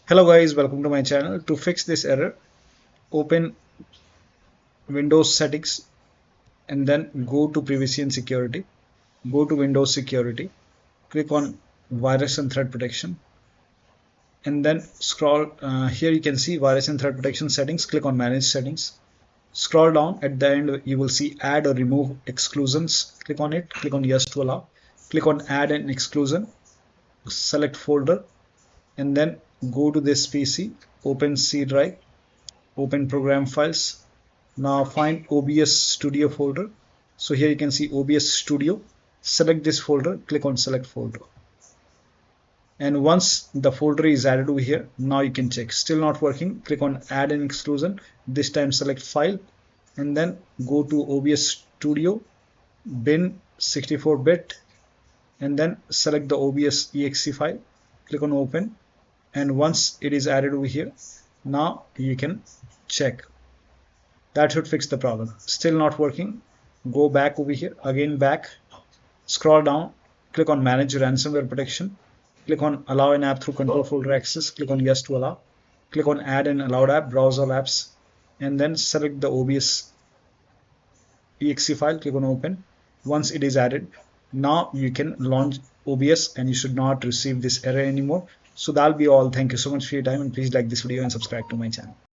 Hello guys, welcome to my channel. To fix this error, open Windows settings and then go to privacy and security. Go to Windows security, click on virus and threat protection, and then scroll. Here you can see virus and threat protection settings. Click on manage settings. Scroll down, at the end you will see add or remove exclusions. Click on it, click on yes to allow. Click on add an exclusion, select folder, and then go to this PC, open C drive, open program files. Now find OBS Studio folder. So here you can see OBS Studio. Select this folder, click on select folder. And once the folder is added over here, now you can check. Still not working, click on add an exclusion. This time select file and then go to OBS Studio, bin 64-bit, and then select the OBS exe file. Click on open. And once it is added over here, now you can check. That should fix the problem. Still not working, go back over here, again back, scroll down, click on manage ransomware protection, click on allow an app through control folder access, click on yes to allow, click on add an allowed app, browse all apps, and then select the OBS exe file, click on open. Once it is added, now you can launch OBS and you should not receive this error anymore. So that'll be all. Thank you so much for your time, and please like this video and subscribe to my channel.